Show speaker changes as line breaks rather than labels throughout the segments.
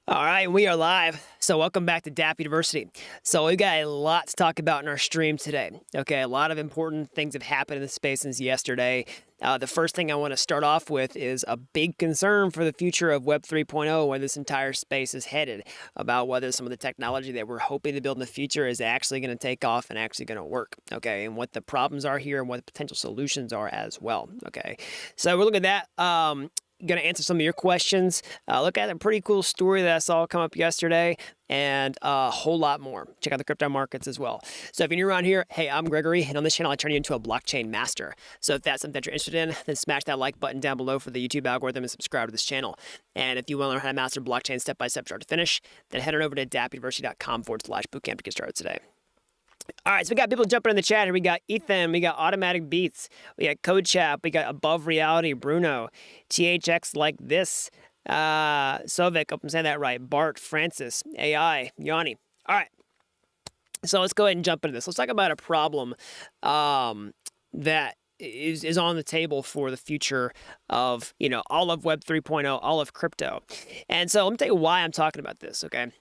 All right, we are live. So welcome back to Dapp University. So we got a lot to talk about in our stream today. Okay, a lot of important things have happened in the space since yesterday. The first thing I want to start off with is a big concern for the future of Web 3.0, where this entire space is headed, about whether some of the technology that we're hoping to build in the future is actually going to take off and actually going to work. Okay, and what the problems are here and what the potential solutions are as well. Okay, so we're looking at that. Going to answer some of your questions. Look at a pretty cool story that I saw come up yesterday, and a whole lot more. Check out the crypto markets as well. So if you're new around here, hey, I'm Gregory, and on this channel, I turn you into a blockchain master. So if that's something that you're interested in, then smash that like button down below for the YouTube algorithm and subscribe to this channel. And if you want to learn how to master blockchain step-by-step start to finish, then head on over to dappuniversity.com/bootcamp to get started today. All right, so we got people jumping in the chat here. We got Ethan, we got Automatic Beats, we got CodeChap, we got Above Reality, Bruno, THX Like This, Sovic, hope I'm saying that right, Bart, Francis, AI, Yanni. All right, so let's go ahead and jump into this. Let's talk about a problem that is on the table for the future of, all of Web 3.0, all of crypto. And so let me tell you why I'm talking about this, okay?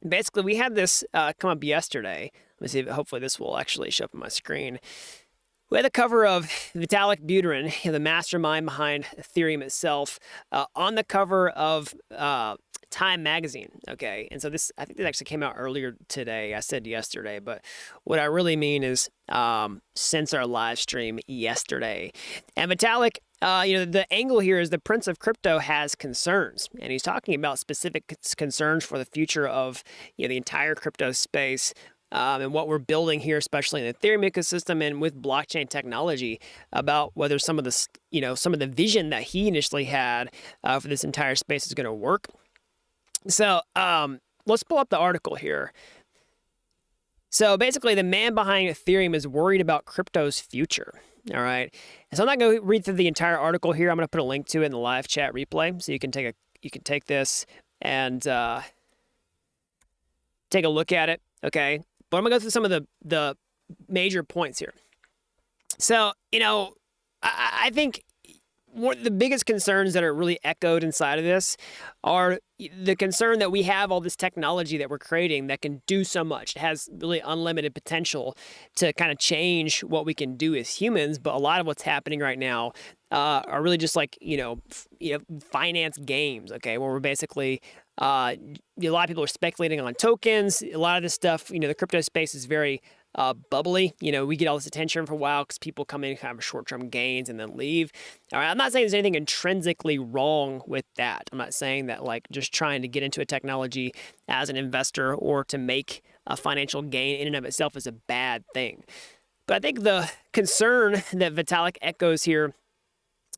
Basically, we had this come up yesterday. Let me see if hopefully this will actually show up on my screen. We had the cover of Vitalik Buterin, the mastermind behind Ethereum itself, on the cover of Time magazine, okay? And so I think this actually came out earlier today. I said yesterday, but what I really mean is since our live stream yesterday. And Vitalik, the angle here is the Prince of Crypto has concerns, and he's talking about specific concerns for the future of the entire crypto space. And what we're building here, especially in the Ethereum ecosystem and with blockchain technology, about whether some of the vision that he initially had for this entire space is going to work. So let's pull up the article here. So basically, the man behind Ethereum is worried about crypto's future. All right. And so I'm not going to read through the entire article here. I'm going to put a link to it in the live chat replay, so you can take this and take a look at it. Okay. But I'm going to go through some of the major points here. So, I think one of the biggest concerns that are really echoed inside of this are the concern that we have all this technology that we're creating that can do so much. It has really unlimited potential to kind of change what we can do as humans. But a lot of what's happening right now are really just like, finance games, okay, where we're basically a lot of people are speculating on tokens. A lot of this stuff, the crypto space is very bubbly. We get all this attention for a while because people come in kind of short-term gains and then leave. All right, I'm not saying there's anything intrinsically wrong with that. I'm not saying that like just trying to get into a technology as an investor or to make a financial gain in and of itself is a bad thing. But I think the concern that Vitalik echoes here,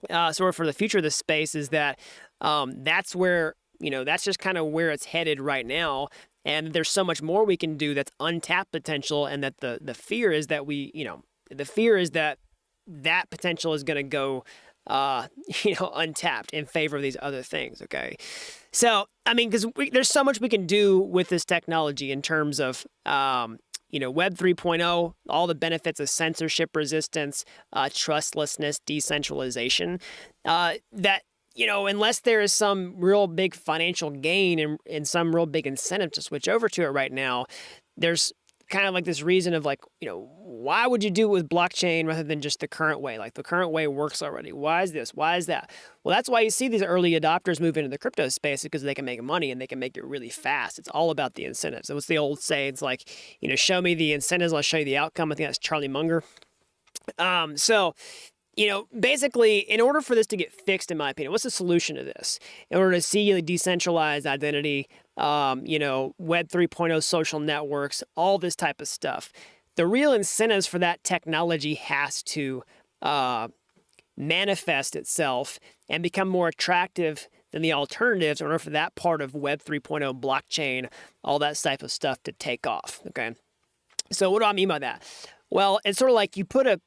sort of for the future of this space, is that that's where that's just kind of where it's headed right now. And there's so much more we can do that's untapped potential, and that the fear is that that potential is going to go, untapped in favor of these other things. Okay, so I mean, because there's so much we can do with this technology in terms of Web 3.0, all the benefits of censorship resistance, trustlessness, decentralization, that. Unless there is some real big financial gain and some real big incentive to switch over to it right now, there's kind of like this reason of like, why would you do it with blockchain rather than just the current way? Like the current way works already. Why is this? Why is that? Well, that's why you see these early adopters move into the crypto space, because they can make money and they can make it really fast. It's all about the incentives. So what's the old saying? It's like, show me the incentives, I'll show you the outcome. I think that's Charlie Munger. Basically, in order for this to get fixed, in my opinion, what's the solution to this? In order to see decentralized identity, Web 3.0 social networks, all this type of stuff, the real incentives for that technology has to manifest itself and become more attractive than the alternatives in order for that part of Web 3.0 blockchain, all that type of stuff to take off, okay? So what do I mean by that? Well, it's sort of like you put a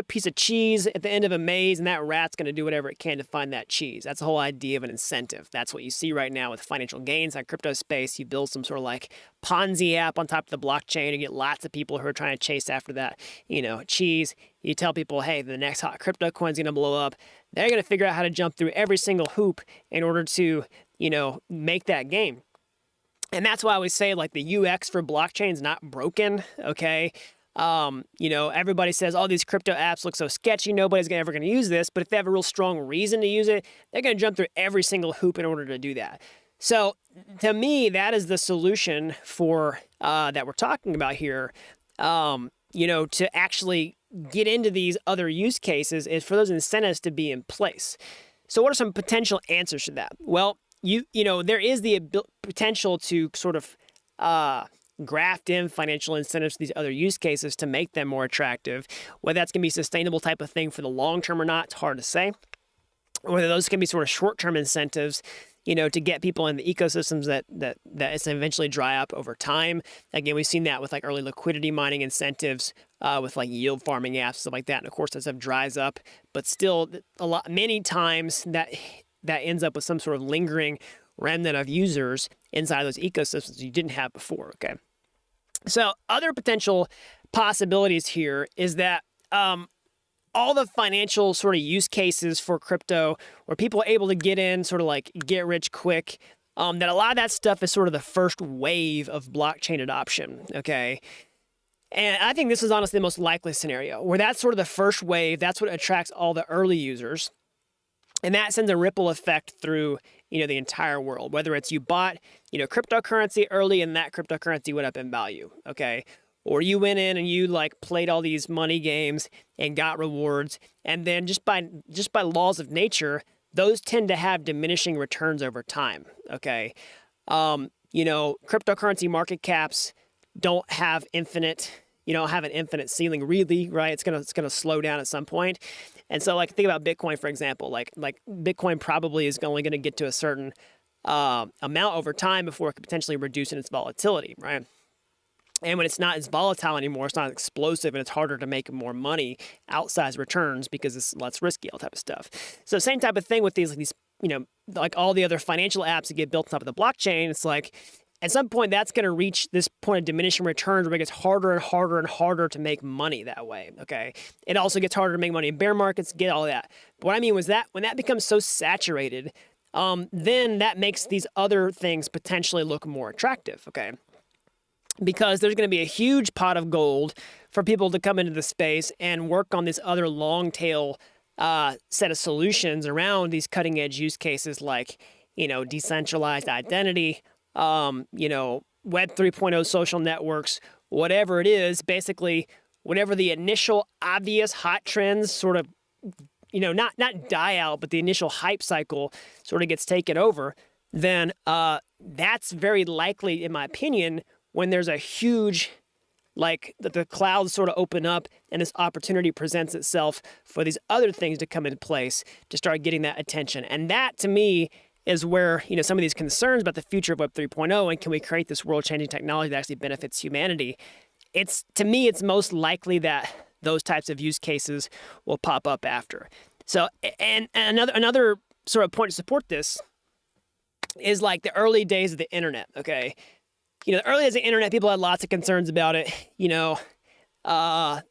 piece of cheese at the end of a maze, and that rat's going to do whatever it can to find that cheese. That's the whole idea of an incentive. That's what you see right now with financial gains on crypto space. You build some sort of like Ponzi app on top of the blockchain and get lots of people who are trying to chase after that, cheese. You tell people, hey, the next hot crypto coin's going to blow up. They're going to figure out how to jump through every single hoop in order to make that game. And that's why I always say, like, the UX for blockchain is not broken, okay? Everybody says, all these crypto apps look so sketchy, nobody's ever going to use this. But if they have a real strong reason to use it, they're going to jump through every single hoop in order to do that. So to me, that is the solution for that we're talking about here, to actually get into these other use cases, is for those incentives to be in place. So what are some potential answers to that? Well, there is the potential to sort of graft in financial incentives to these other use cases to make them more attractive. Whether that's going to be a sustainable type of thing for the long term or not, it's hard to say. Whether those can be sort of short-term incentives, to get people in the ecosystems that it's eventually dry up over time. Again, we've seen that with like early liquidity mining incentives, with like yield farming apps, stuff like that. And of course, that stuff dries up, but still many times that ends up with some sort of lingering remnant of users inside those ecosystems you didn't have before, okay? So other potential possibilities here is that all the financial sort of use cases for crypto where people are able to get in, sort of like get rich quick, that a lot of that stuff is sort of the first wave of blockchain adoption, okay? And I think this is honestly the most likely scenario, where that's sort of the first wave, that's what attracts all the early users. And that sends a ripple effect through, the entire world, whether it's you bought, cryptocurrency early and that cryptocurrency went up in value, okay? Or you went in and you like played all these money games and got rewards. And then just by laws of nature, those tend to have diminishing returns over time, okay? Cryptocurrency market caps don't have an infinite ceiling really, right? It's gonna slow down at some point. And so like think about Bitcoin, for example, like Bitcoin probably is only going to get to a certain amount over time before it could potentially reduce in its volatility, right? And when it's not as volatile anymore, it's not as explosive, and it's harder to make more money, outsized returns, because it's less risky, all type of stuff. So same type of thing with these like all the other financial apps that get built on top of the blockchain. It's like at some point that's going to reach this point of diminishing returns where it gets harder and harder and harder to make money that way, okay? It also gets harder to make money in bear markets, get all that. But what I mean was that when that becomes so saturated, then that makes these other things potentially look more attractive, okay? Because there's going to be a huge pot of gold for people to come into the space and work on this other long tail set of solutions around these cutting edge use cases like, decentralized identity, Web 3.0 social networks, whatever it is, basically whatever the initial obvious hot trends sort of, not die out, but the initial hype cycle sort of gets taken over, then that's very likely, in my opinion, when there's a huge, like the clouds sort of open up and this opportunity presents itself for these other things to come into place to start getting that attention. And that, to me, is where, some of these concerns about the future of Web 3.0 and can we create this world-changing technology that actually benefits humanity, to me, it's most likely that those types of use cases will pop up after. So, and another sort of point to support this is like the early days of the internet, okay? The early days of the internet, people had lots of concerns about it. What are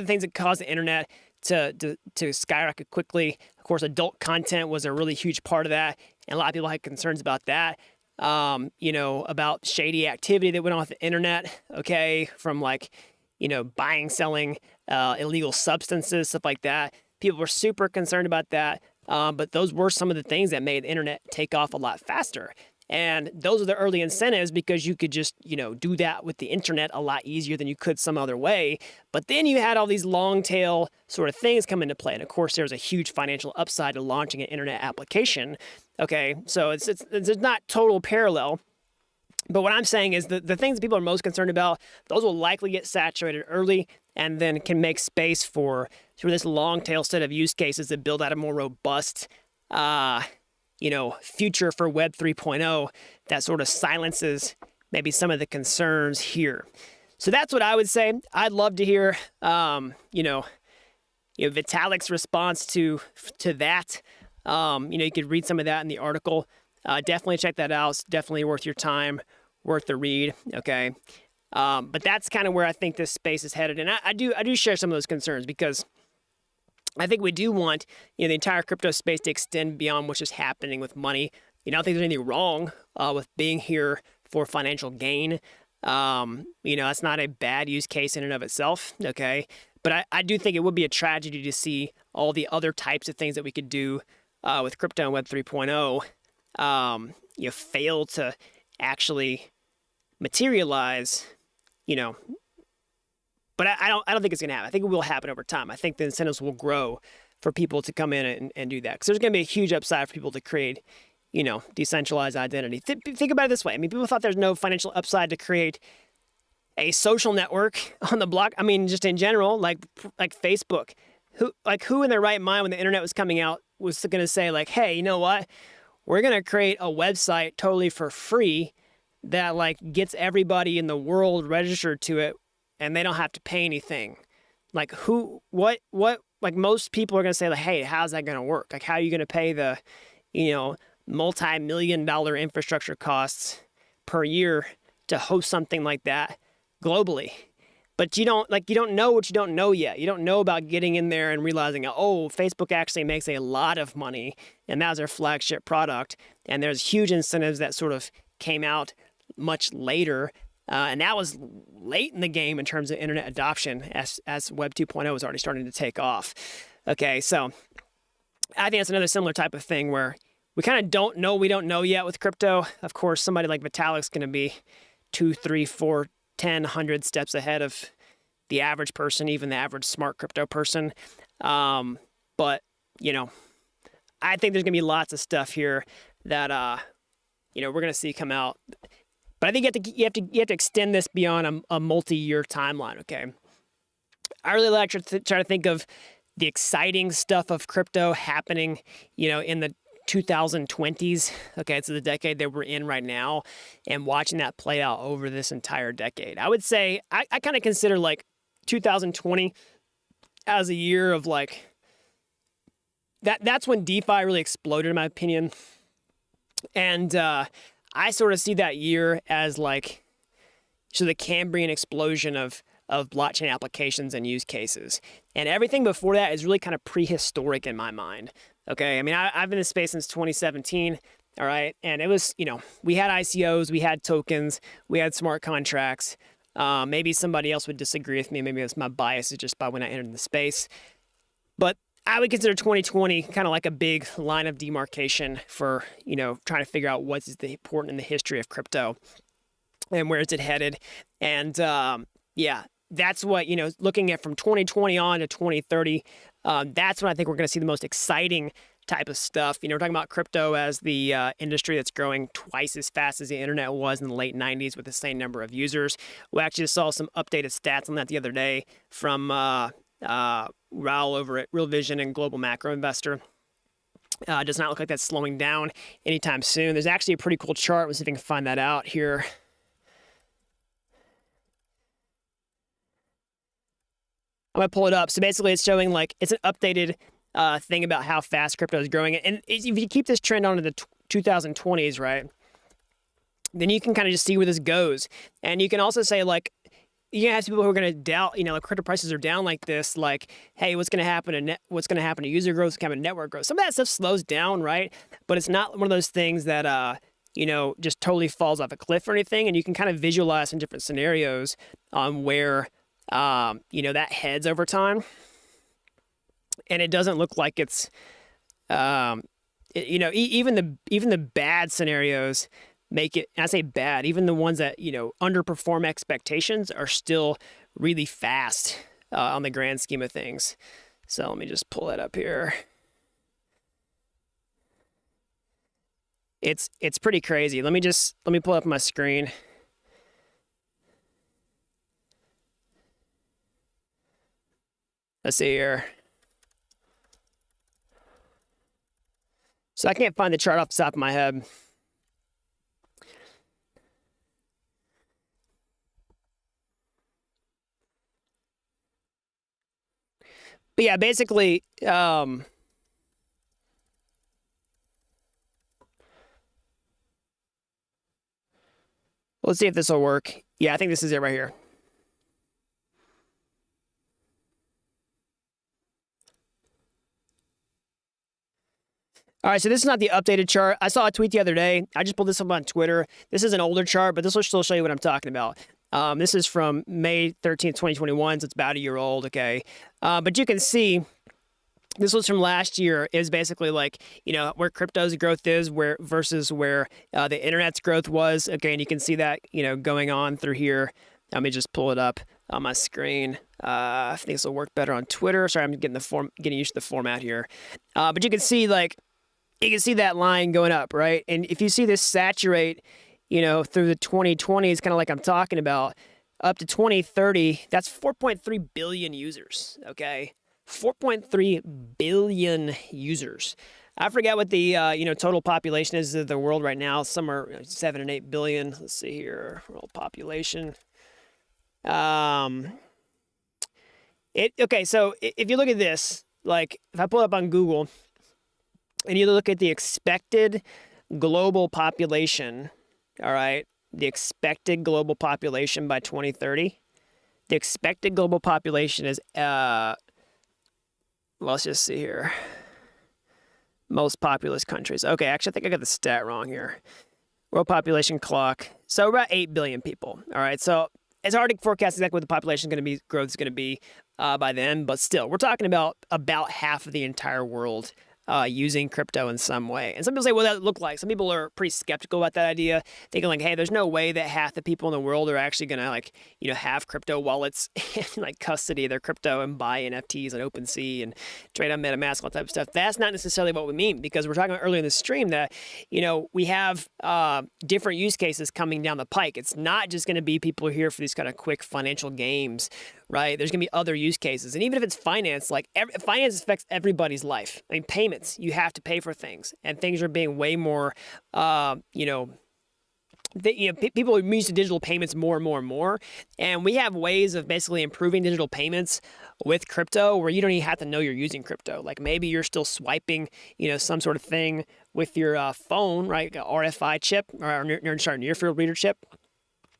the things that caused the internet to skyrocket quickly? Of course, adult content was a really huge part of that, and a lot of people had concerns about that. About shady activity that went on with the internet, okay, from like, buying, selling illegal substances, stuff like that. People were super concerned about that, but those were some of the things that made the internet take off a lot faster. And those are the early incentives because you could just, do that with the internet a lot easier than you could some other way. But then you had all these long tail sort of things come into play. And of course, there's a huge financial upside to launching an internet application. Okay, so it's not total parallel. But what I'm saying is the things that people are most concerned about, those will likely get saturated early and then can make space for sort of this long tail set of use cases that build out a more robust future for Web 3.0 that sort of silences maybe some of the concerns here. So that's what I would say. I'd love to hear, Vitalik's response to that. You could read some of that in the article. Definitely check that out. It's definitely worth your time, worth the read. Okay. But that's kind of where I think this space is headed. And I do share some of those concerns because I think we do want, the entire crypto space to extend beyond what's just happening with money I don't think there's anything wrong with being here for financial gain. That's not a bad use case in and of itself, okay? But I do think it would be a tragedy to see all the other types of things that we could do with crypto and Web 3.0, fail to actually materialize, But I don't think it's going to happen. I think it will happen over time. I think the incentives will grow for people to come in and do that. Because there's going to be a huge upside for people to create, decentralized identity. Think about it this way. I mean, people thought there's no financial upside to create a social network on the block. I mean, just in general, like Facebook. Who in their right mind when the internet was coming out was going to say like, hey, you know what? We're going to create a website totally for free that gets everybody in the world registered to it, and they don't have to pay anything. Most people are going to say, hey, how's that going to work? How are you going to pay the, multi-million-dollar infrastructure costs per year to host something like that globally? But you don't know what you don't know yet. You don't know about getting in there and realizing, oh, Facebook actually makes a lot of money, and that's their flagship product. And there's huge incentives that sort of came out much later. And that was late in the game in terms of internet adoption as Web 2.0 was already starting to take off. Okay, so I think it's another similar type of thing where we kind of don't know we don't know yet with crypto. Of course, somebody like Vitalik's going to be 2, 3, 4, 10, 100 steps ahead of the average person, even the average smart crypto person. But, I think there's going to be lots of stuff here that, we're going to see come out. But I think you have to extend this beyond a multi-year timeline, okay? I really like to try to think of the exciting stuff of crypto happening, in the 2020s, okay? It's the decade that we're in right now, and watching that play out over this entire decade. I would say, I kind of consider 2020 as a year of that's when DeFi really exploded, in my opinion. And I sort of see that year as the Cambrian explosion of blockchain applications and use cases. And everything before that is really kind of prehistoric in my mind. Okay, I mean, I've been in this space since 2017, all right? And it was, we had ICOs, we had tokens, we had smart contracts. Maybe somebody else would disagree with me. Maybe it's my bias is just by when I entered the space. But I would consider 2020 kind of like a big line of demarcation for, trying to figure out what is the important in the history of crypto and where is it headed. And that's what, looking at from 2020 on to 2030, that's when I think we're going to see the most exciting type of stuff. We're talking about crypto as the industry that's growing twice as fast as the internet was in the late 90s with the same number of users. We actually just saw some updated stats on that the other day from Raul over at Real Vision and Global Macro Investor. Does not look like that's slowing down anytime soon. There's actually a pretty cool chart. Let's see if I can find that out here. I'm going to pull it up. So basically it's showing it's an updated thing about how fast crypto is growing. And if you keep this trend on to the 2020s, right, then you can kind of just see where this goes. And you can also say you have people who are going to doubt, crypto prices are down like this, hey, what's going to happen to user growth, what's going to happen to network growth? Some of that stuff slows down, right? But it's not one of those things that, just totally falls off a cliff or anything. And you can kind of visualize in different scenarios on where, that heads over time. And it doesn't look like it's, even the bad scenarios make it, and I say bad, even the ones that, underperform expectations are still really fast on the grand scheme of things. So let me just pull that up here. It's pretty crazy. Let me pull it up on my screen. Let's see here. So I can't find the chart off the top of my head. But yeah, basically, let's see if this will work. Yeah, I think this is it right here. All right, so this is not the updated chart. I saw a tweet the other day. I just pulled this up on Twitter. This is an older chart, but this will still show you what I'm talking about. This is from May 13th, 2021, so it's about a year old, okay? But you can see this was from last year. Is basically like, you know, where crypto's growth is versus where the internet's growth was, okay? And you can see that, you know, going on through here. Let me just pull it up on my screen. I think this will work better on Twitter. Sorry, I'm getting used to the format here. But you can see, like, you can see that line going up, right? And if you see this saturate, you know, through the 2020s, kind of like I'm talking about, up to 2030, that's 4.3 billion users, okay? 4.3 billion users. I forget what the, you know, total population is of the world right now. Somewhere 7 and 8 billion. Let's see here, world population. Okay, so if you look at this, like if I pull it up on Google, and you look at the expected global population, all right, the expected global population by 2030, the expected global population is, well, let's just see here, most populous countries. Okay, actually, I think I got the stat wrong here. World population clock. So about 8 billion people, all right? So it's hard to forecast exactly what the population is going to be, growth is going to be by then, but still, we're talking about half of the entire world using crypto in some way. And some people say, well, that look like. Some people are pretty skeptical about that idea, thinking like, hey, there's no way that half the people in the world are actually going to, like, you know, have crypto wallets and like custody their crypto and buy NFTs on OpenSea and trade on MetaMask, all that type of stuff. That's not necessarily what we mean, because we're talking about earlier in the stream that, you know, we have different use cases coming down the pike. It's not just going to be people here for these kind of quick financial games, right? There's going to be other use cases. And even if it's finance, like finance affects everybody's life. I mean, payments, you have to pay for things, and things are being way more, people are used to digital payments more and more and more. And we have ways of basically improving digital payments with crypto where you don't even have to know you're using crypto. Like maybe you're still swiping, you know, some sort of thing with your phone, right? Like a RFI chip or near field reader chip,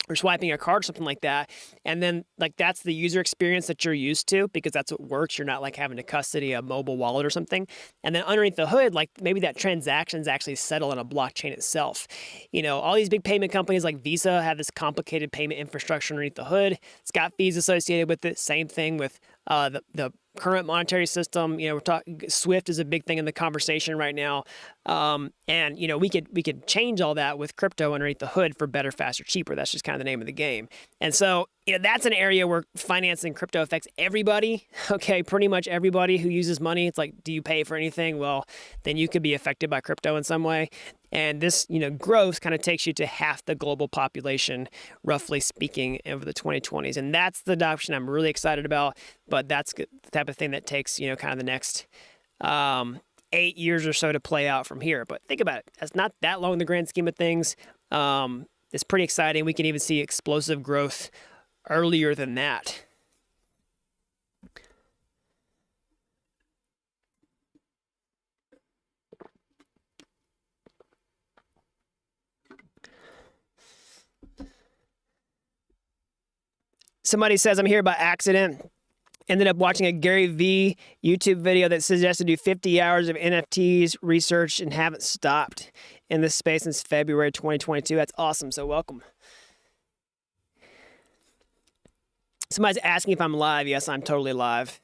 or swiping a card or something like that. And then like that's the user experience that you're used to, because that's what works. You're not like having to custody a mobile wallet or something. And then underneath the hood, like maybe that transaction's actually settled on a blockchain itself. You know, all these big payment companies like Visa have this complicated payment infrastructure underneath the hood. It's got fees associated with it. Same thing with the current monetary system. You know, we're talking Swift is a big thing in the conversation right now. And you know, we could change all that with crypto underneath the hood for better, faster, cheaper. That's just kind of the name of the game. And so, you know, that's an area where financing crypto affects everybody. Okay, pretty much everybody who uses money. It's like, do you pay for anything? Well, then you could be affected by crypto in some way. And this, you know, growth kind of takes you to half the global population, roughly speaking, over the 2020s. And that's the adoption I'm really excited about. But that's the type of thing that takes, you know, kind of the next 8 years or so to play out from here. But think about it. That's not that long in the grand scheme of things. It's pretty exciting. We can even see explosive growth earlier than that. Somebody says, I'm here by accident. Ended up watching a Gary V YouTube video that suggested do 50 hours of NFTs research and haven't stopped in this space since February 2022. That's awesome. So welcome. Somebody's asking if I'm live. Yes, I'm totally live.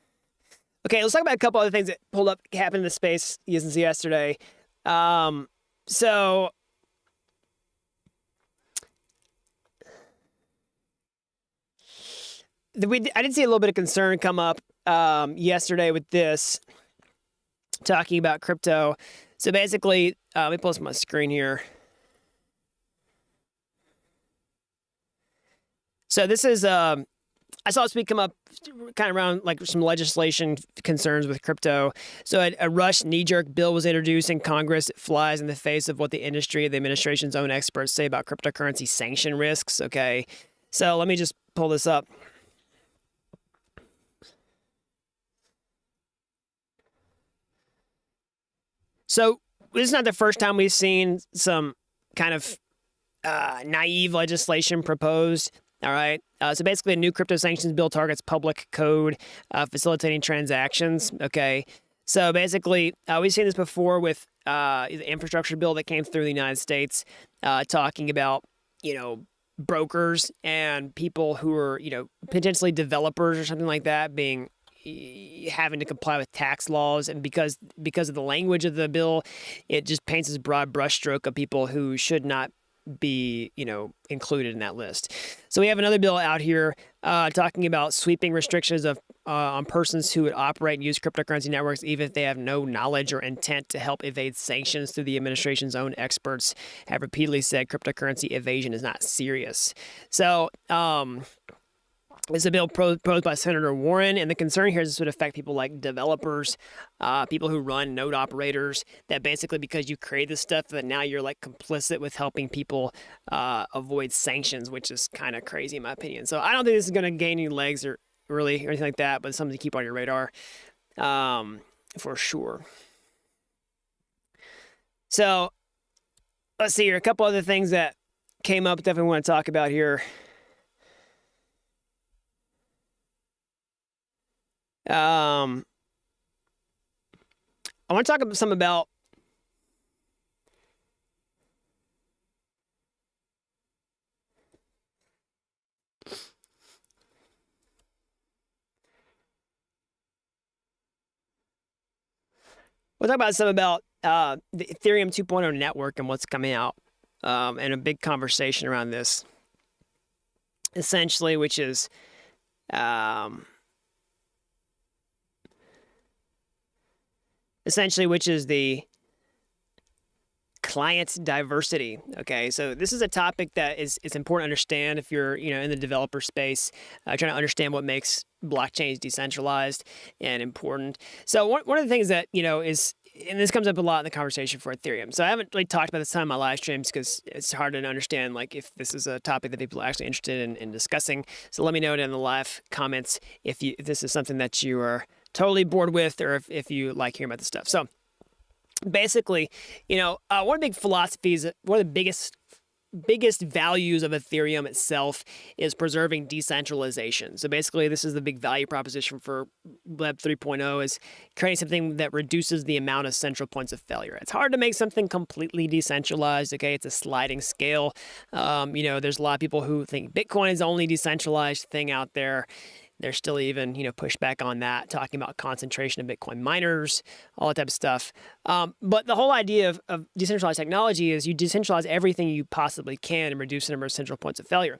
Okay, let's talk about a couple other things that happened in the space since yesterday. So I did see a little bit of concern come up yesterday with this, talking about crypto. So basically, let me pull this on my screen here. So this is, I saw this week come up kind of around like some legislation concerns with crypto. So a rush knee-jerk bill was introduced in Congress. It flies in the face of what the industry, the administration's own experts say about cryptocurrency sanction risks. Okay, so let me just pull this up. So this is not the first time we've seen some kind of naive legislation proposed. All right. So basically, a new crypto sanctions bill targets public code facilitating transactions. Okay. So basically, we've seen this before with the infrastructure bill that came through the United States, talking about, brokers and people who are, potentially developers or something like that having to comply with tax laws. And because of the language of the bill, it just paints this broad brushstroke of people who should not be, included in that list. So we have another bill out here talking about sweeping restrictions on persons who would operate and use cryptocurrency networks, even if they have no knowledge or intent to help evade sanctions. Through the administration's own experts have repeatedly said cryptocurrency evasion is not serious. So, it's a bill proposed by Senator Warren, and the concern here is this would affect people like developers, people who run node operators, that basically because you create this stuff that now you're like complicit with helping people avoid sanctions, which is kind of crazy in my opinion. So I don't think this is going to gain any legs or anything like that, but it's something to keep on your radar for sure. So let's see here. A couple other things that came up definitely want to talk about here. I want to talk about some about some about the Ethereum 2.0 network and what's coming out, and a big conversation around this, essentially, which is the client diversity. Okay, so this is a topic that is important to understand if you're in the developer space, trying to understand what makes blockchains decentralized and important. So one of the things that is, and this comes up a lot in the conversation for Ethereum. So I haven't really talked about this time in my live streams because it's hard to understand like if this is a topic that people are actually interested in discussing. So let me know in the live comments if this is something that you are totally bored with, or if you like hearing about this stuff. So basically, one of the big philosophies, one of the biggest values of Ethereum itself is preserving decentralization. So basically, this is the big value proposition for Web 3.0, is creating something that reduces the amount of central points of failure. It's hard to make something completely decentralized, okay? It's a sliding scale. There's a lot of people who think Bitcoin is the only decentralized thing out there. There's still even, pushback on that, talking about concentration of Bitcoin miners, all that type of stuff. But the whole idea of decentralized technology is you decentralize everything you possibly can and reduce the number of central points of failure.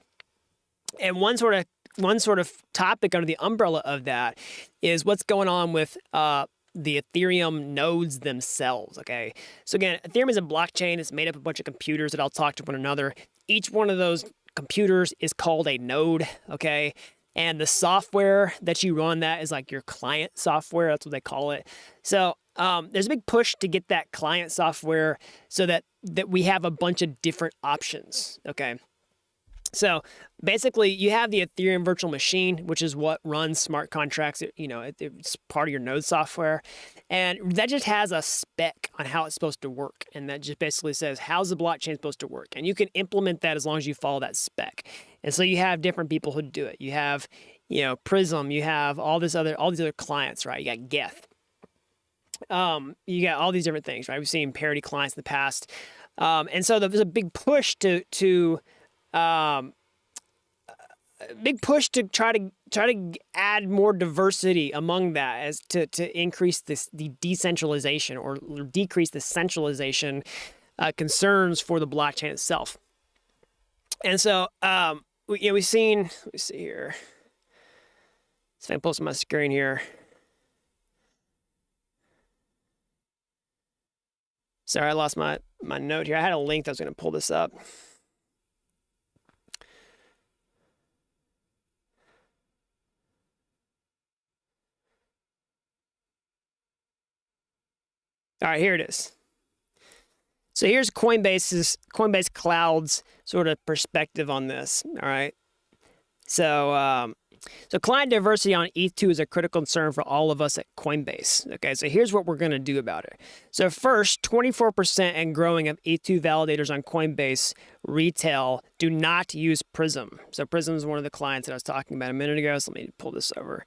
And one sort of topic under the umbrella of that is what's going on with the Ethereum nodes themselves, okay? So again, Ethereum is a blockchain. It's made up of a bunch of computers that all talk to one another. Each one of those computers is called a node, okay? And the software that you run that is like your client software. That's what they call it. So there's a big push to get that client software so that we have a bunch of different options, okay? So basically, you have the Ethereum virtual machine, which is what runs smart contracts. It's part of your node software. And that just has a spec on how it's supposed to work. And that just basically says, how's the blockchain supposed to work? And you can implement that as long as you follow that spec. And so you have different people who do it. You have, Prism. You have all these other clients, right? You got Geth. You got all these different things, right? We've seen parity clients in the past. And so there's a big push to try to add more diversity among that, as to increase the decentralization or decrease the centralization concerns for the blockchain itself. And so we've seen, let me see here. So I post on my screen here. Sorry, I lost my note here. I had a link that was going to pull this up. All right, here it is. So here's Coinbase Cloud's sort of perspective on this. All right. So client diversity on ETH2 is a critical concern for all of us at Coinbase. Okay, so here's what we're going to do about it. So first, 24% and growing of ETH2 validators on Coinbase retail do not use Prism. So Prism is one of the clients that I was talking about a minute ago. So let me pull this over.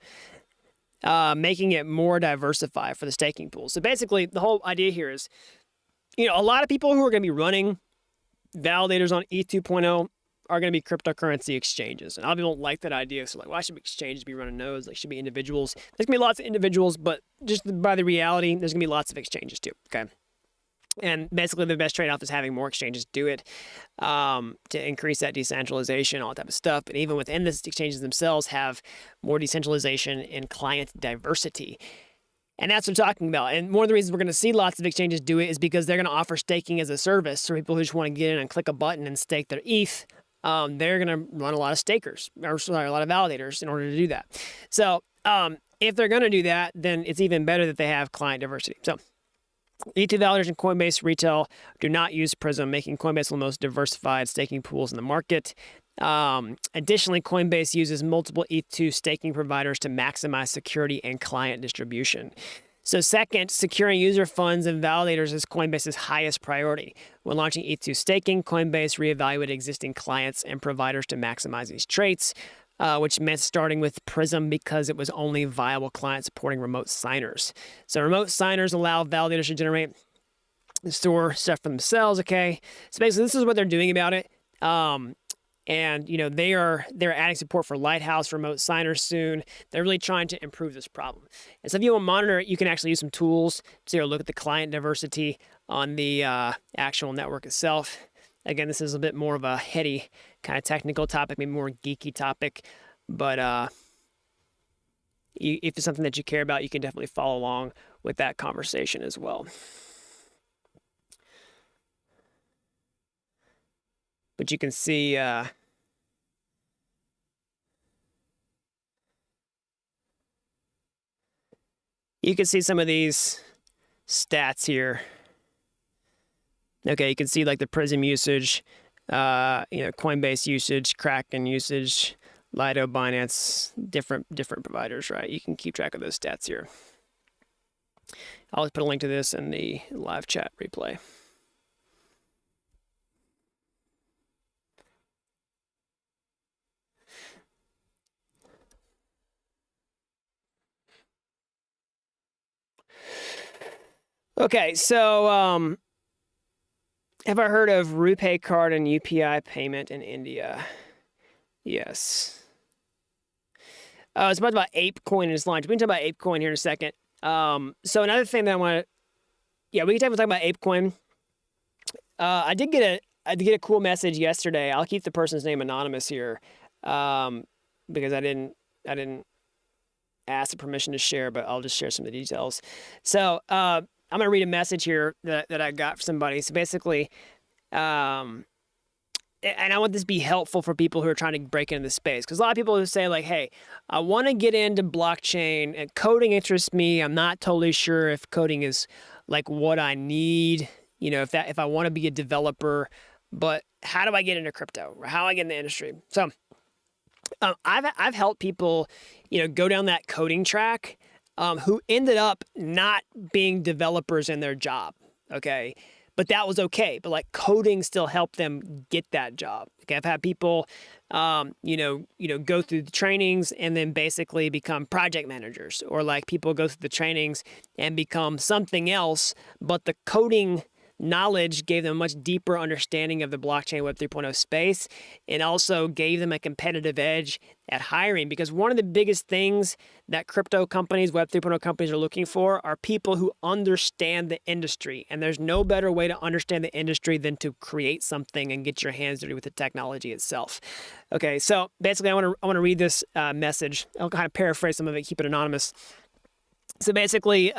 Making it more diversified for the staking pool. So basically, the whole idea here is a lot of people who are going to be running validators on ETH 2.0 are going to be cryptocurrency exchanges. And a lot of people don't like that idea. So like, why should exchanges be running nodes? Like, should be individuals. There's going to be lots of individuals, but just by the reality, there's going to be lots of exchanges too, okay? And basically the best trade-off is having more exchanges do it to increase that decentralization, all that type of stuff. But even within the exchanges themselves have more decentralization and client diversity. And that's what I'm talking about. And one of the reasons we're going to see lots of exchanges do it is because they're going to offer staking as a service for people who just want to get in and click a button and stake their ETH. They're going to run a lot of stakers, or sorry, a lot of validators in order to do that. So if they're going to do that, then it's even better that they have client diversity. So ETH validators and Coinbase retail do not use Prism, making Coinbase one of the most diversified staking pools in the market. Additionally, Coinbase uses multiple ETH2 staking providers to maximize security and client distribution. So second, securing user funds and validators is Coinbase's highest priority. When launching ETH2 staking, Coinbase reevaluated existing clients and providers to maximize these traits, which meant starting with Prism because it was only viable client supporting remote signers. So remote signers allow validators to generate and store stuff for themselves, okay? So basically, this is what they're doing about it. And they're adding support for Lighthouse remote signers soon. They're really trying to improve this problem. And so if you want to monitor it, you can actually use some tools to look at the client diversity on the actual network itself. Again, this is a bit more of a heady kind of technical topic, maybe more geeky topic, but if it's something that you care about, you can definitely follow along with that conversation as well. But you can see some of these stats here. Okay, you can see like the Prism usage, Coinbase usage, Kraken usage, Lido, Binance, different providers, right? You can keep track of those stats here. I'll just put a link to this in the live chat replay. Okay, so have I heard of RuPay card and UPI payment in India? Yes. It's about ApeCoin and its launch. We can talk about ApeCoin here in a second. So another thing that I want to, we can talk about ApeCoin. I did get a cool message yesterday. I'll keep the person's name anonymous here, because I didn't ask the permission to share, but I'll just share some of the details. So I'm going to read a message here that I got from somebody. So basically, and I want this to be helpful for people who are trying to break into the space. Because a lot of people who say like, hey, I want to get into blockchain and coding interests me. I'm not totally sure if coding is like what I need, if I want to be a developer, but how do I get into crypto? Or how do I get in the industry? So I've helped people, go down that coding track, who ended up not being developers in their job, okay? But that was okay. But like coding still helped them get that job. Okay, I've had people, go through the trainings and then basically become project managers, or like people go through the trainings and become something else, but the coding knowledge gave them a much deeper understanding of the blockchain Web 3.0 space, and also gave them a competitive edge at hiring. Because one of the biggest things that crypto companies, Web 3.0 companies are looking for are people who understand the industry. And there's no better way to understand the industry than to create something and get your hands dirty with the technology itself. Okay, so basically I want to read this message. I'll kind of paraphrase some of it, keep it anonymous. So basically,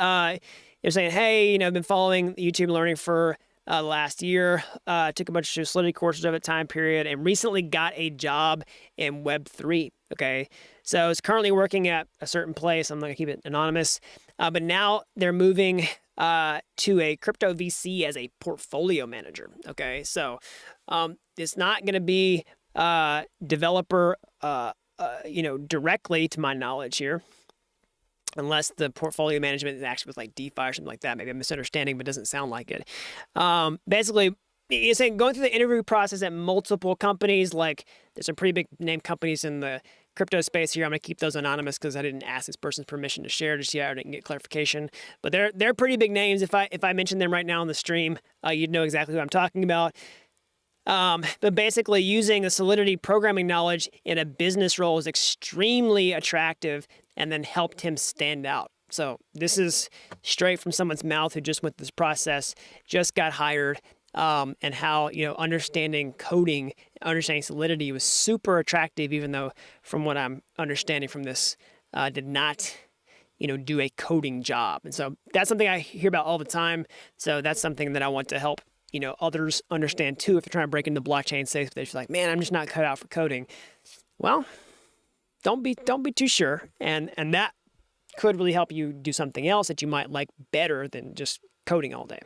they're saying, hey, I've been following YouTube learning for the last year, took a bunch of Solidity courses over that time period, and recently got a job in Web3, okay? So I was currently working at a certain place. I'm not going to keep it anonymous. But now they're moving to a crypto VC as a portfolio manager, okay? So it's not going to be developer, directly to my knowledge here, unless the portfolio management is actually with like DeFi or something like that. Maybe I'm misunderstanding, but it doesn't sound like it. Basically, you're saying going through the interview process at multiple companies, like there's some pretty big name companies in the crypto space here. I'm going to keep those anonymous because I didn't ask this person's permission to share just yet. I didn't get clarification. But they're pretty big names. If I mention them right now on the stream, you'd know exactly who I'm talking about. But basically, using the Solidity programming knowledge in a business role is extremely attractive and then helped him stand out. So this is straight from someone's mouth who just went through this process, just got hired, and how, understanding coding, understanding Solidity was super attractive, even though from what I'm understanding from this, did not, do a coding job. And so that's something I hear about all the time. So that's something that I want to help, others understand too. If they're trying to break into blockchain space, they're just like, man, I'm just not cut out for coding. Well, don't be too sure. And that could really help you do something else that you might like better than just coding all day.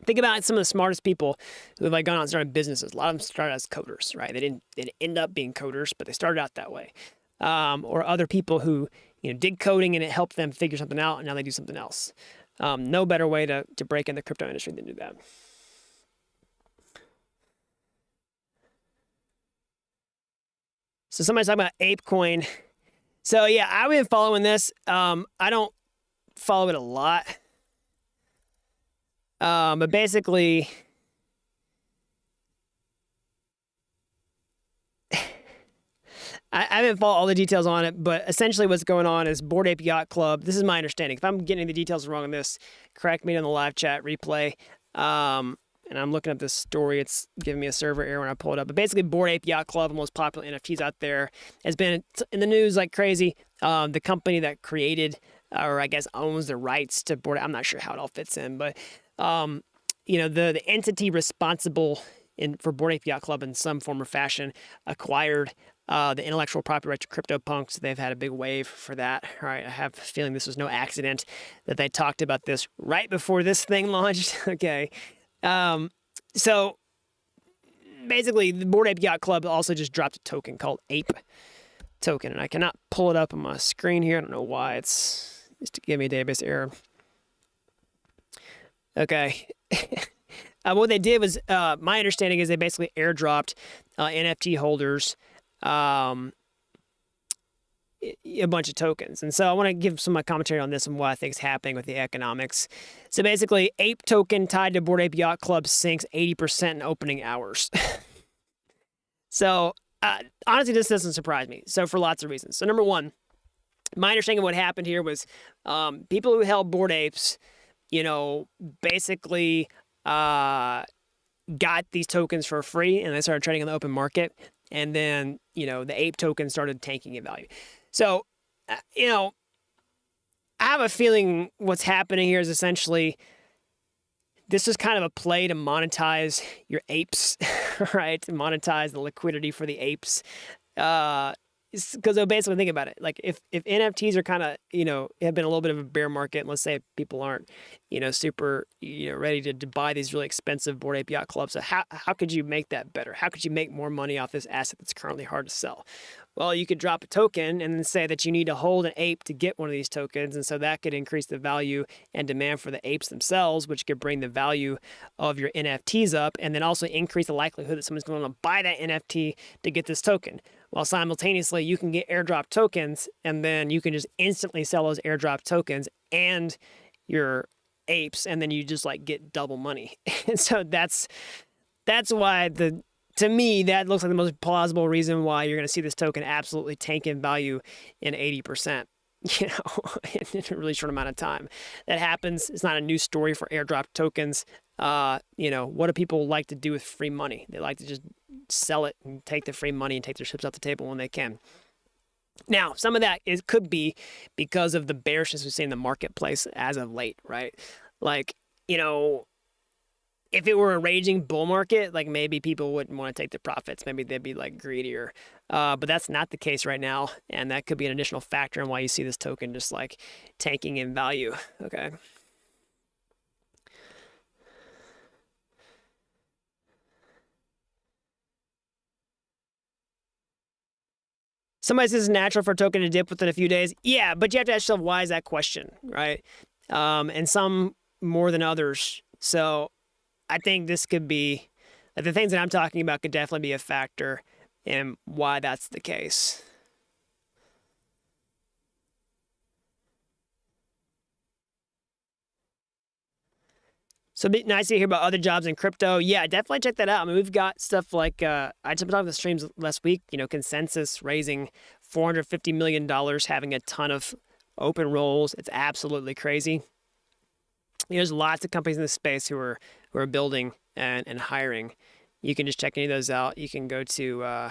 Think about some of the smartest people who have gone out and started businesses. A lot of them started as coders, right? They didn't end up being coders, but they started out that way. Or other people who did coding and it helped them figure something out, and now they do something else. No better way to break in the crypto industry than do that. So somebody's talking about ApeCoin. So yeah, I've been following this. I don't follow it a lot. But basically, I haven't followed all the details on it, but essentially what's going on is Bored Ape Yacht Club. This is my understanding. If I'm getting the details wrong on this, correct me in the live chat replay. And I'm looking at this story. It's giving me a server error when I pull it up. But basically, Bored Ape Yacht Club, the most popular NFTs out there, has been in the news like crazy. The company that created, or I guess owns the rights to Bored Ape, I'm not sure how it all fits in, but the entity responsible for Bored Ape Yacht Club in some form or fashion acquired the intellectual property right to CryptoPunks. They've had a big wave for that. All right, I have a feeling this was no accident that they talked about this right before this thing launched. Okay. So basically, the Bored Ape Yacht Club also just dropped a token called Ape Token, and I cannot pull it up on my screen here. I don't know why. It's just to give me a database error. Okay. What they did was, my understanding is they basically airdropped NFT holders a bunch of tokens. And so I want to give some of my commentary on this and what I think is happening with the economics. So basically, Ape Token tied to Bored Ape Yacht Club sinks 80% in opening hours. So honestly, this doesn't surprise me. So for lots of reasons. So number one, my understanding of what happened here was people who held Bored Apes, basically got these tokens for free, and they started trading on the open market. And then, the Ape token started tanking in value. So, I have a feeling what's happening here is essentially this is kind of a play to monetize your apes, right? To monetize the liquidity for the apes. Because basically think about it. Like if NFTs are kind of, have been a little bit of a bear market, and let's say people aren't, super, ready to buy these really expensive Bored Ape Yacht Clubs. So how could you make that better? How could you make more money off this asset that's currently hard to sell? Well, you could drop a token and then say that you need to hold an ape to get one of these tokens. And so that could increase the value and demand for the apes themselves, which could bring the value of your NFTs up, and then also increase the likelihood that someone's going to buy that NFT to get this token. While simultaneously, you can get airdrop tokens, and then you can just instantly sell those airdrop tokens and your apes, and then you just get double money. And so that's why to me, that looks like the most plausible reason why you're going to see this token absolutely tank in value in 80%, in a really short amount of time. That happens. It's not a new story for airdrop tokens. What do people like to do with free money? They like to just sell it and take the free money and take their chips off the table when they can. Now, some of that could be because of the bearishness we've seen in the marketplace as of late, right? If it were a raging bull market, maybe people wouldn't want to take the profits. Maybe they'd be greedier. But that's not the case right now. And that could be an additional factor in why you see this token just tanking in value. Okay. Somebody says it's natural for a token to dip within a few days. Yeah, but you have to ask yourself, why is that question, right? And some more than others. So I think this could be, the things that I'm talking about could definitely be a factor in why that's the case. So it'd be nice to hear about other jobs in crypto. Yeah, definitely check that out. I mean, we've got stuff like, I just been talking about the streams last week, Consensus raising $450 million, having a ton of open roles. It's absolutely crazy. There's lots of companies in this space who are building and hiring. You can just check any of those out. You can go to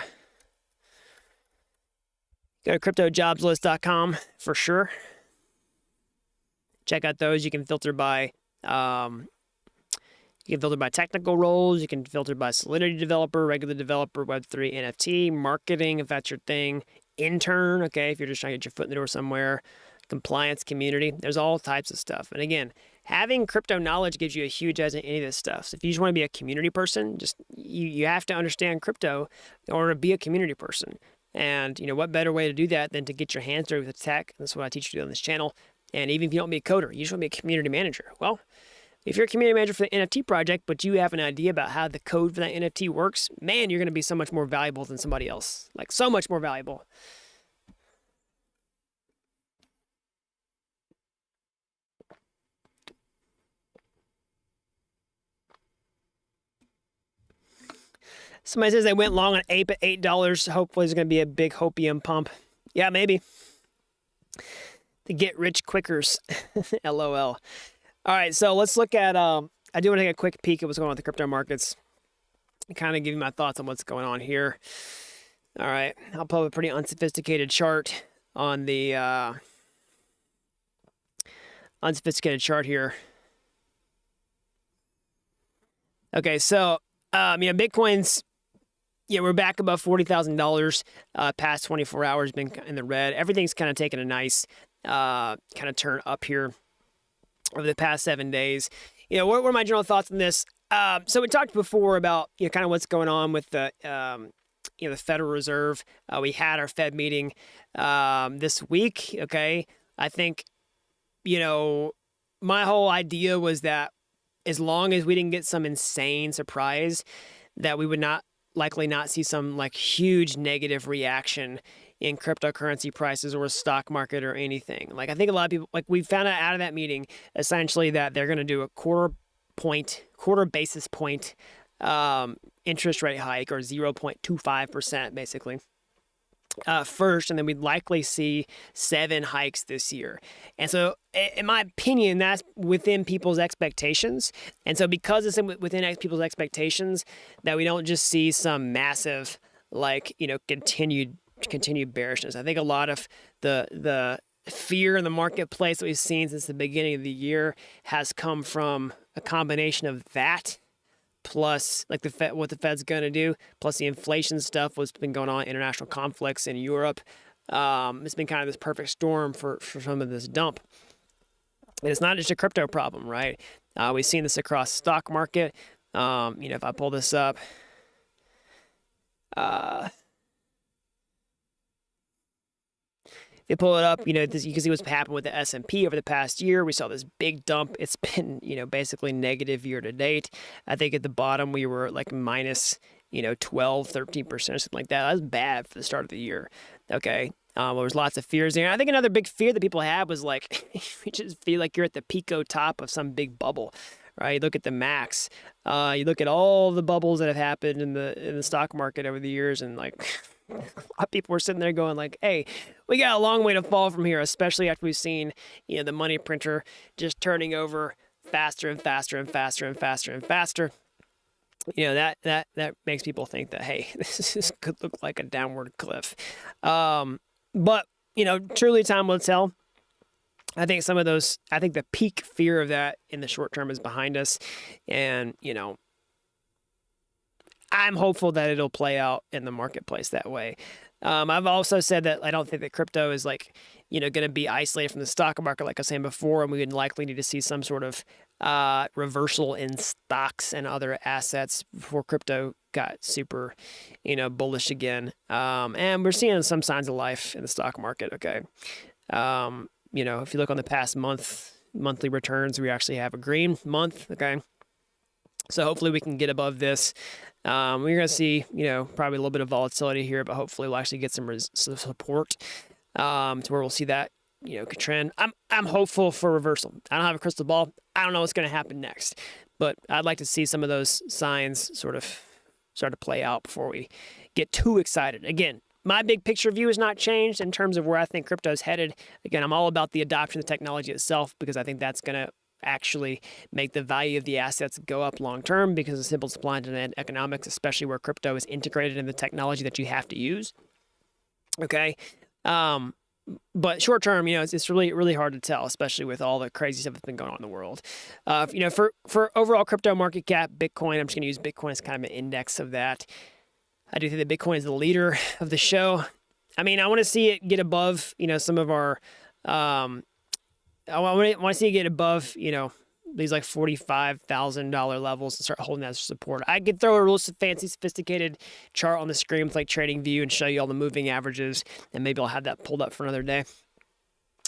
cryptojobslist.com for sure. Check out those. You can filter by technical roles. You can filter by Solidity developer, regular developer, Web3, NFT, marketing if that's your thing, intern, okay, if you're just trying to get your foot in the door somewhere, compliance, community. There's all types of stuff. And again, having crypto knowledge gives you a huge edge in any of this stuff. So if you just want to be a community person, just you have to understand crypto in order to be a community person. And what better way to do that than to get your hands dirty with the tech? That's what I teach you to do on this channel. And even if you don't be a coder, you just want to be a community manager. Well, if you're a community manager for the NFT project, but you have an idea about how the code for that NFT works, man, you're going to be so much more valuable than somebody else. Like, so much more valuable. Somebody says they went long on Ape at $8. Hopefully there's going to be a big hopium pump. Yeah, maybe. The get rich quickers. LOL. All right, so let's look at, I do want to take a quick peek at what's going on with the crypto markets and kind of give you my thoughts on what's going on here. All right, I'll pull up a pretty unsophisticated chart on the unsophisticated chart here. Okay, so, Bitcoin's, we're back above $40,000. Past 24 hours been in the red. Everything's kind of taken a nice kind of turn up here over the past 7 days. What were my general thoughts on this? So we talked before about kind of what's going on with the the Federal Reserve. We had our Fed meeting this week. Okay, I think my whole idea was that as long as we didn't get some insane surprise, that we would likely not see some like huge negative reaction in cryptocurrency prices or stock market or anything. Like, I think a lot of people, like, we found out of that meeting essentially that they're going to do a quarter basis point interest rate hike, or 0.25% basically first, and then we'd likely see 7 hikes this year. And so in my opinion, that's within people's expectations. And so because it's within people's expectations, that we don't just see some massive continued bearishness. I think a lot of the fear in the marketplace that we've seen since the beginning of the year has come from a combination of that, plus like what the Fed's going to do, plus the inflation stuff, what's been going on, international conflicts in Europe. It's been kind of this perfect storm for some of this dump. And it's not just a crypto problem, right? We've seen this across the stock market. If I pull this up, they pull it up, you can see what's happened with the S&P over the past year. We saw this big dump. It's been, basically negative year to date. I think at the bottom we were like minus, 12, 13% or something like that. That was bad for the start of the year. Okay. There was lots of fears there. I think another big fear that people had was like, you just feel like you're at the pico top of some big bubble, right? You look at the max, you look at all the bubbles that have happened in the stock market over the years, and like, a lot of people were sitting there going like, hey, we got a long way to fall from here, especially after we've seen, the money printer just turning over faster and faster and faster and faster and faster. That makes people think that, hey, this could look like a downward cliff. But, truly time will tell. I think the peak fear of that in the short term is behind us. And, I'm hopeful that it'll play out in the marketplace that way. I've also said that I don't think that crypto is going to be isolated from the stock market, like I was saying before, and we would likely need to see some sort of reversal in stocks and other assets before crypto got super, bullish again. And we're seeing some signs of life in the stock market. Okay. If you look on the past monthly returns, we actually have a green month. Okay. So hopefully we can get above this. We're going to see, probably a little bit of volatility here, but hopefully we'll actually get some support to where we'll see that, trend. I'm hopeful for reversal. I don't have a crystal ball. I don't know what's going to happen next. But I'd like to see some of those signs sort of start to play out before we get too excited. Again, my big picture view has not changed in terms of where I think crypto is headed. Again, I'm all about the adoption of the technology itself because I think that's going to actually make the value of the assets go up long term because of simple supply and demand economics, especially where crypto is integrated in the technology that you have to use. Okay. But short term, it's really, really hard to tell, especially with all the crazy stuff that's been going on in the world. For overall crypto market cap, Bitcoin, I'm just going to use Bitcoin as kind of an index of that. I do think that Bitcoin is the leader of the show. I mean, I want to see it get above, some of our, I want to see it get above, these like $45,000 levels and start holding that as support. I could throw a real fancy, sophisticated chart on the screen with like Trading View and show you all the moving averages, and maybe I'll have that pulled up for another day.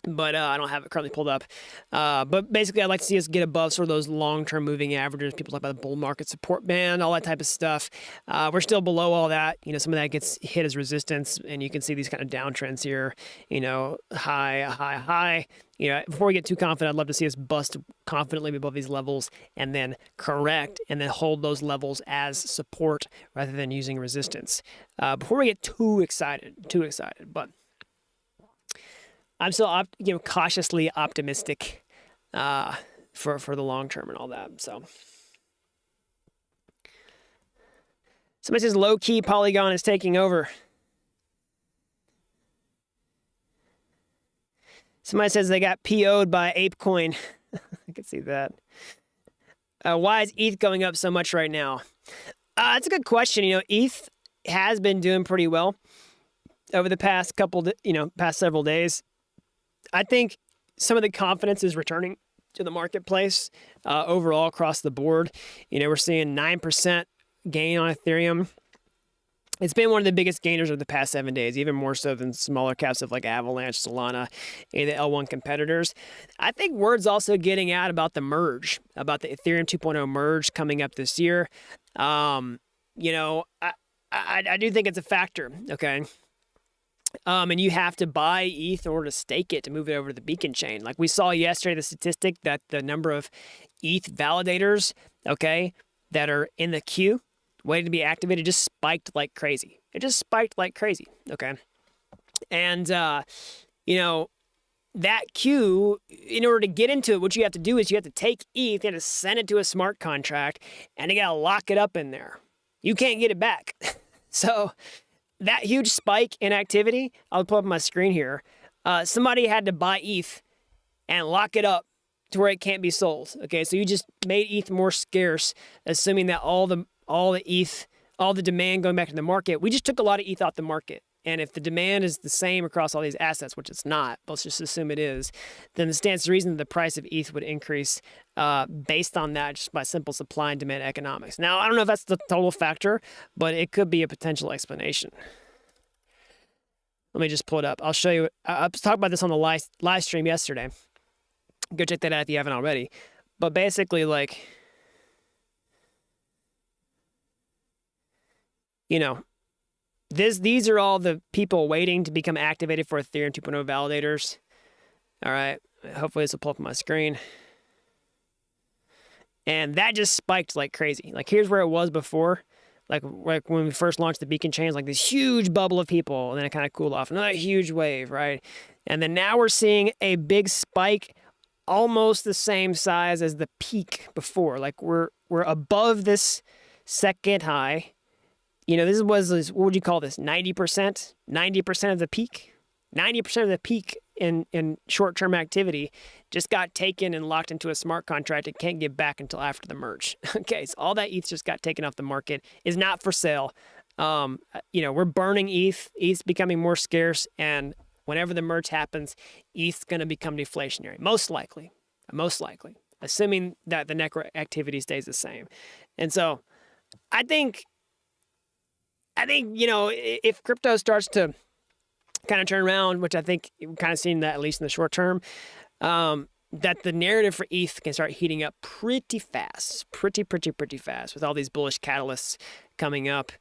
But I don't have it currently pulled up. But basically, I'd like to see us get above sort of those long-term moving averages. People talk about the bull market support band, all that type of stuff. We're still below all that. Some of that gets hit as resistance, and you can see these kind of downtrends here. High, high, high. Before we get too confident, I'd love to see us bust confidently above these levels and then correct and then hold those levels as support rather than using resistance. Before we get too excited, but I'm still, cautiously optimistic for the long term and all that. So, somebody says low key Polygon is taking over. Somebody says they got PO'd by ApeCoin. I can see that. Why is ETH going up so much right now? That's a good question. ETH has been doing pretty well over the past past several days. I think some of the confidence is returning to the marketplace overall across the board. We're seeing 9% gain on Ethereum. It's been one of the biggest gainers of the past 7 days, even more so than smaller caps of like Avalanche, Solana, and the L1 competitors. I think word's also getting out about the merge, about the Ethereum 2.0 merge coming up this year. I do think it's a factor, okay? And you have to buy ETH in order to stake it to move it over to the beacon chain. Like we saw yesterday, the statistic that the number of ETH validators, okay, that are in the queue waiting to be activated just spiked like crazy. It just spiked like crazy, okay? And, that queue, in order to get into it, what you have to do is you have to take ETH, you have to send it to a smart contract, and you got to lock it up in there. You can't get it back. So that huge spike in activity, I'll pull up my screen here. Somebody had to buy ETH and lock it up to where it can't be sold. Okay, so you just made ETH more scarce, assuming that all the ETH, all the demand going back to the market. We just took a lot of ETH off the market. And if the demand is the same across all these assets, which it's not, but let's just assume it is, then it stands to reason that the price of ETH would increase based on that, just by simple supply and demand economics. Now, I don't know if that's the total factor, but it could be a potential explanation. Let me just pull it up. I'll show you. I was talking about this on the live stream yesterday. Go check that out if you haven't already. But basically, these are all the people waiting to become activated for Ethereum 2.0 validators. All right. Hopefully this will pull up on my screen. And that just spiked like crazy. Like here's where it was before. Like when we first launched the beacon chains, like this huge bubble of people, and then it kind of cooled off. Another huge wave, right? And then now we're seeing a big spike, almost the same size as the peak before. Like we're above this second high. This was, what would you call this? 90%? 90% of the peak? 90% of the peak in short-term activity just got taken and locked into a smart contract. It can't get back until after the merge. Okay, so all that ETH just got taken off the market, is not for sale. We're burning ETH. ETH's becoming more scarce, and whenever the merge happens, ETH's going to become deflationary. Most likely, assuming that the network activity stays the same. And so I think, if crypto starts to kind of turn around, which I think we're kind of seeing that at least in the short term, that the narrative for ETH can start heating up pretty fast, pretty fast with all these bullish catalysts coming up,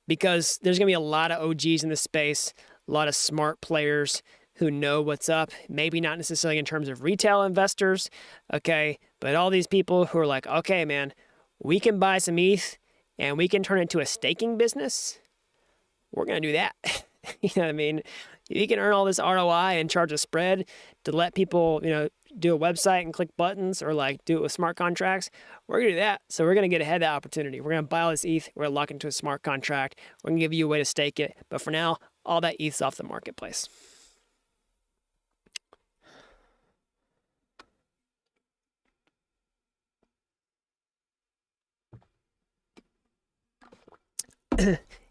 because there's going to be a lot of OGs in this space, a lot of smart players who know what's up, maybe not necessarily in terms of retail investors, okay, But all these people who are like, okay, man, we can buy some ETH and we can turn it into a staking business, we're going to do that. You know what I mean? You can earn all this ROI and charge a spread to let people, do a website and click buttons, or like do it with smart contracts. We're going to do that. So we're going to get ahead of that opportunity. We're going to buy all this ETH. We're going to lock into a smart contract. We're going to give you a way to stake it. But for now, all that ETH's off the marketplace.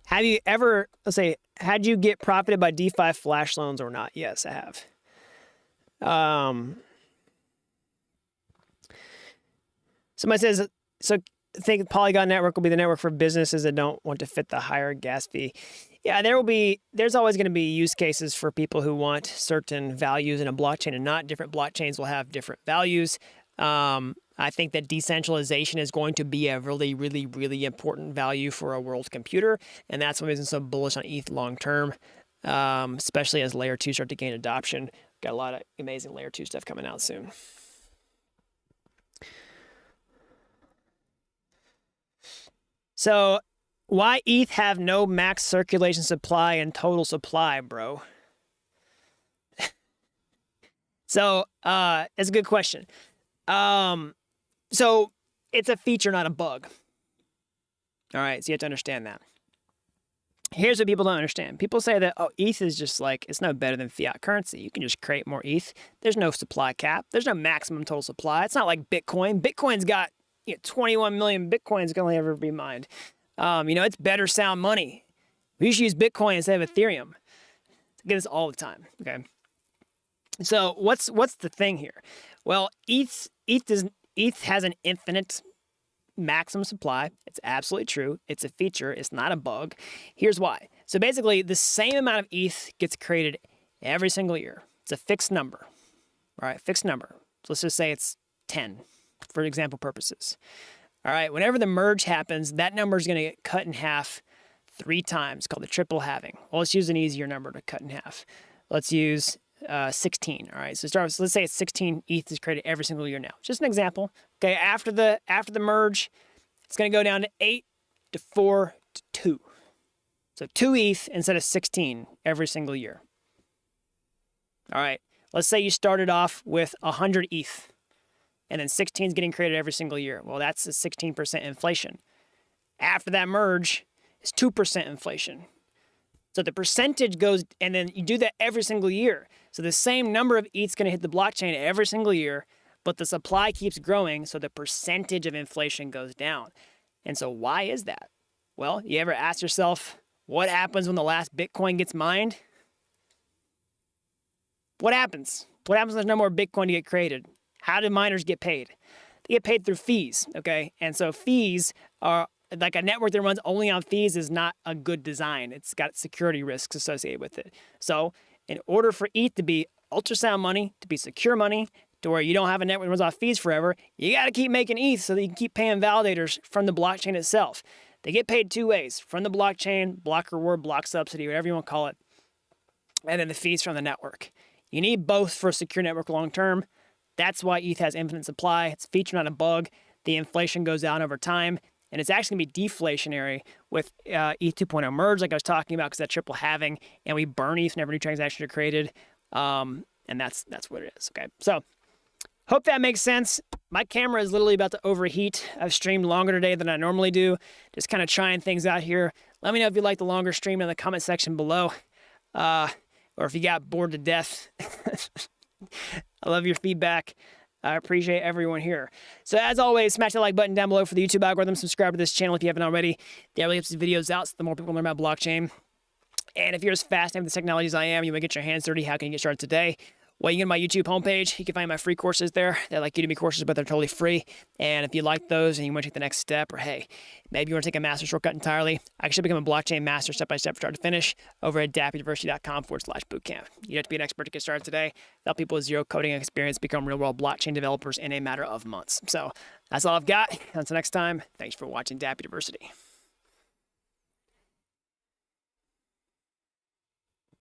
Have you ever, had you get profited by DeFi flash loans or not? Yes, I have. Somebody says, so think Polygon network will be the network for businesses that don't want to fit the higher gas fee. Yeah, there's always going to be use cases for people who want certain values in a blockchain and not. Different blockchains will have different values. I think that decentralization is going to be a really, really, really important value for a world computer. And that's why I'm so bullish on ETH long term, especially as layer 2 start to gain adoption. Got a lot of amazing layer 2 stuff coming out soon. So why ETH have no max circulation supply and total supply, bro? So that's a good question. So it's a feature, not a bug. All right, so you have to understand that. Here's what people don't understand. People say that, oh, ETH is just like, it's no better than fiat currency. You can just create more ETH. There's no supply cap. There's no maximum total supply. It's not like Bitcoin. Bitcoin's got 21 million Bitcoins can only ever be mined. It's better sound money. We should use Bitcoin instead of Ethereum. I get this all the time, okay? So what's the thing here? Well, ETH has an infinite maximum supply. It's absolutely true. It's a feature. It's not a bug. Here's why. So basically, the same amount of ETH gets created every single year. It's a fixed number. All right, fixed number. So let's just say it's 10 for example purposes. All right, whenever the merge happens, that number is going to get cut in half 3 times, called the triple halving. Well, let's use an easier number to cut in half. Let's use 16. All right, so let's say it's 16 ETH is created every single year now. Just an example. Okay, after the merge, it's going to go down to 8 to 4 to 2. So 2 ETH instead of 16 every single year. All right, let's say you started off with 100 ETH, and then 16 is getting created every single year. Well, that's a 16% inflation. After that merge, it's 2% inflation. So the percentage goes, and then you do that every single year. So the same number of ETH is going to hit the blockchain every single year, but the supply keeps growing, so the percentage of inflation goes down. And so why is that? Well, you ever ask yourself, what happens when the last Bitcoin gets mined? What happens? What happens when there's no more Bitcoin to get created? How do miners get paid? They get paid through fees, okay? And so fees are, like a network that runs only on fees is not a good design. It's got security risks associated with it. So in order for ETH to be ultrasound money, to be secure money, to where you don't have a network that runs off fees forever, you got to keep making ETH so that you can keep paying validators from the blockchain itself. They get paid 2 ways, from the blockchain, block reward, block subsidy, whatever you want to call it, and then the fees from the network. You need both for a secure network long term. That's why ETH has infinite supply. It's a feature, not a bug. The inflation goes down over time. And it's actually going to be deflationary with ETH 2.0 merge, like I was talking about, because that triple halving, and we burn ETH whenever new transactions are created. And that's what it is, okay? So hope that makes sense. My camera is literally about to overheat. I've streamed longer today than I normally do. Just kind of trying things out here. Let me know if you like the longer stream in the comment section below. Or if you got bored to death. I love your feedback. I appreciate everyone here. So as always, smash that like button down below for the YouTube algorithm. Subscribe to this channel if you haven't already. That really helps the videos out so the more people learn about blockchain. And if you're as fascinated with the technology as I am, you want to get your hands dirty, how can you get started today? Well, you can go to my YouTube homepage. You can find my free courses there. They're like Udemy courses, but they're totally free. And if you like those and you want to take the next step, or hey, maybe you want to take a master shortcut entirely, I should become a blockchain master step-by-step from start to finish over at dappuniversity.com/bootcamp. You have to be an expert to get started today. Help people with zero coding experience become real-world blockchain developers in a matter of months. So that's all I've got. Until next time, thanks for watching Dapp University.